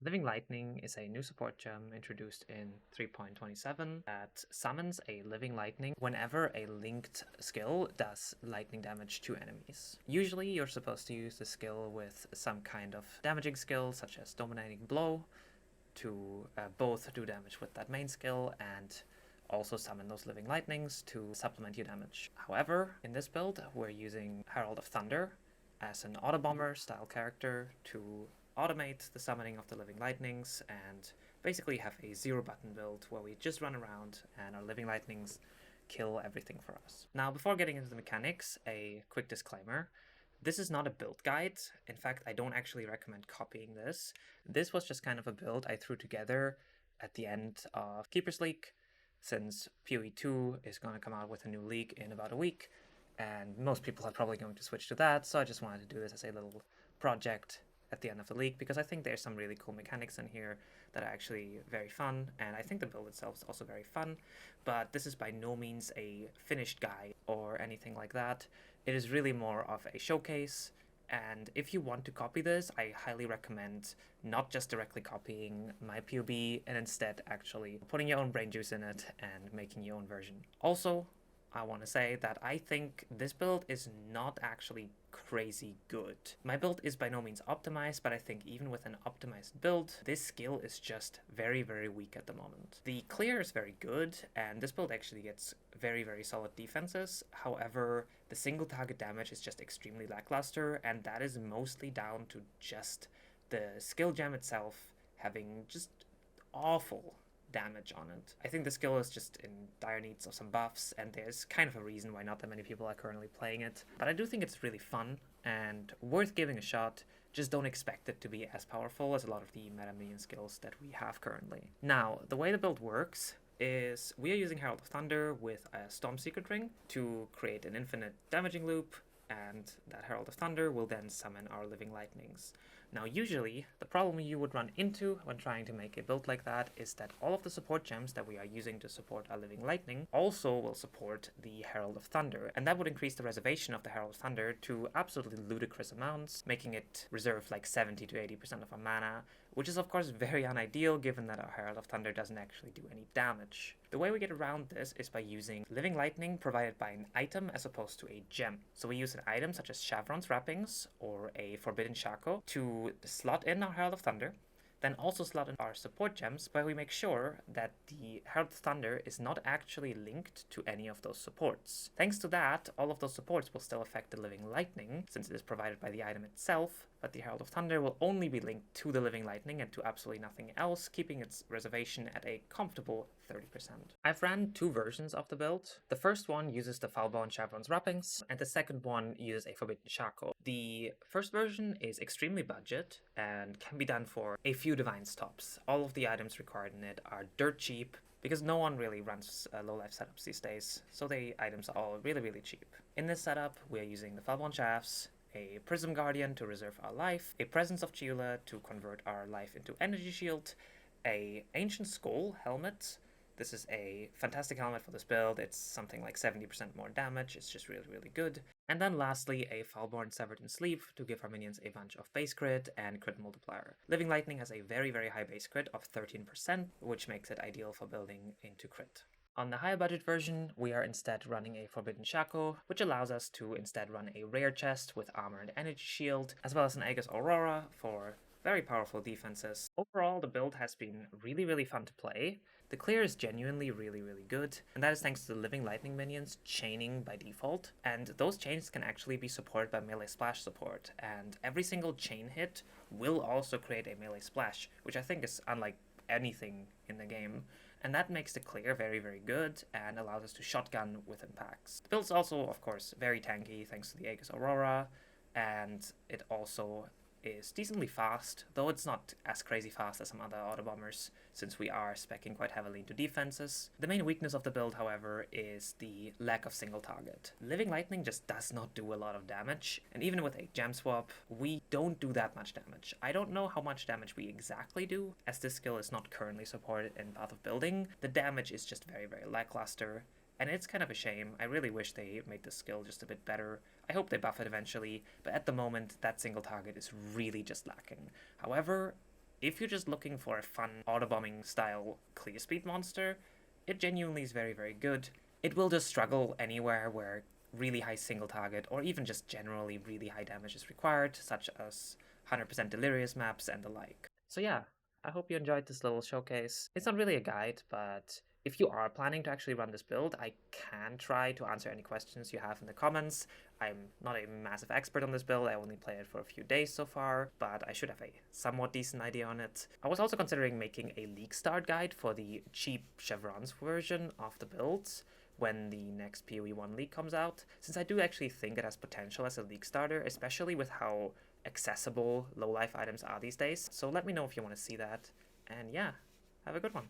Living Lightning is a new support gem introduced in 3.27 that summons a Living Lightning whenever a linked skill does lightning damage to enemies. Usually you're supposed to use the skill with some kind of damaging skill such as Dominating Blow to both do damage with that main skill and also summon those Living Lightnings to supplement your damage. However, in this build we're using Herald of Thunder as an Autobomber style character to automate the summoning of the Living Lightnings and basically have a zero button build where we just run around and our Living Lightnings kill everything for us. Now, before getting into the mechanics, a quick disclaimer. This is not a build guide. In fact, I don't actually recommend copying this. This was just kind of a build I threw together at the end of Keeper's League, since POE 2 is going to come out with a new league in about a week, and most people are probably going to switch to that, so I just wanted to do this as a little project at the end of the league because I think there's some really cool mechanics in here that are actually very fun, and I think the build itself is also very fun, but this is by no means a finished guide or anything like that. It is really more of a showcase, and if you want to copy this, I highly recommend not just directly copying my POB and instead actually putting your own brain juice in it and making your own version. Also, I want to say that I think this build is not actually crazy good. My build is by no means optimized, but I think even with an optimized build, this skill is just very, very weak at the moment. The clear is very good, and this build actually gets very, very solid defenses. However, the single target damage is just extremely lackluster, and that is mostly down to just the skill gem itself having just awful damage on it. I think the skill is just in dire needs of some buffs, and there's kind of a reason why not that many people are currently playing it. But I do think it's really fun and worth giving a shot. Just don't expect it to be as powerful as a lot of the meta minion skills that we have currently. Now, the way the build works is we are using Herald of Thunder with a Storm Secret Ring to create an infinite damaging loop, and that Herald of Thunder will then summon our Living Lightnings. Now, usually, the problem you would run into when trying to make a build like that is that all of the support gems that we are using to support our Living Lightning also will support the Herald of Thunder, and that would increase the reservation of the Herald of Thunder to absolutely ludicrous amounts, making it reserve like 70 to 80% of our mana, which is of course very unideal given that our Herald of Thunder doesn't actually do any damage. The way we get around this is by using Living Lightning provided by an item as opposed to a gem. So we use an item such as Chevron's Wrappings or a Forbidden Shako to slot in our Herald of Thunder, then also slot in our support gems, where we make sure that the Herald of Thunder is not actually linked to any of those supports. Thanks to that, all of those supports will still affect the Living Lightning, since it is provided by the item itself, but the Herald of Thunder will only be linked to the Living Lightning and to absolutely nothing else, keeping its reservation at a comfortable 30%. I've ran two versions of the build. The first one uses the Foulborn Chevron's Wrappings, and the second one uses a Forbidden Shako. The first version is extremely budget and can be done for a few divine stops. All of the items required in it are dirt cheap, because no one really runs low life setups these days, so the items are all really, really cheap. In this setup, we are using the Foulborn Shafts, a Prism Guardian to reserve our life, a Presence of Chila to convert our life into Energy Shield, a Ancient Skull helmet. This is a fantastic helmet for this build. It's something like 70% more damage. It's just really, really good. And then lastly, a Foulborn Severed in Sleep to give our minions a bunch of base crit and crit multiplier. Living Lightning has a very, very high base crit of 13%, which makes it ideal for building into crit. On the higher budget version, we are instead running a Forbidden Shako, which allows us to instead run a rare chest with armor and energy shield, as well as an Aegis Aurora for very powerful defenses. Overall, the build has been really, really fun to play. The clear is genuinely really, really good, and that is thanks to the Living Lightning minions chaining by default, and those chains can actually be supported by melee splash support, and every single chain hit will also create a melee splash, which I think is unlike anything in the game, and that makes the clear very, very good and allows us to shotgun with impacts. The build's also, of course, very tanky thanks to the Aegis Aurora, and it also is decently fast, though it's not as crazy fast as some other Autobombers, since we are speccing quite heavily into defenses. The main weakness of the build, however, is the lack of single target. Living Lightning just does not do a lot of damage, and even with a gem swap, we don't do that much damage. I don't know how much damage we exactly do, as this skill is not currently supported in Path of Building. The damage is just very, very lackluster, and it's kind of a shame. I really wish they made this skill just a bit better. I hope they buff it eventually, but at the moment, that single target is really just lacking. However, if you're just looking for a fun autobombing style clear speed monster, it genuinely is very, very good. It will just struggle anywhere where really high single target or even just generally really high damage is required, such as 100% delirious maps and the like. So yeah, I hope you enjoyed this little showcase. It's not really a guide, but if you are planning to actually run this build, I can try to answer any questions you have in the comments. I'm not a massive expert on this build, I only played it for a few days so far, but I should have a somewhat decent idea on it. I was also considering making a league start guide for the cheap chevrons version of the builds when the next POE 1 league comes out, since I do actually think it has potential as a league starter, especially with how accessible low life items are these days. So let me know if you want to see that, and yeah, have a good one.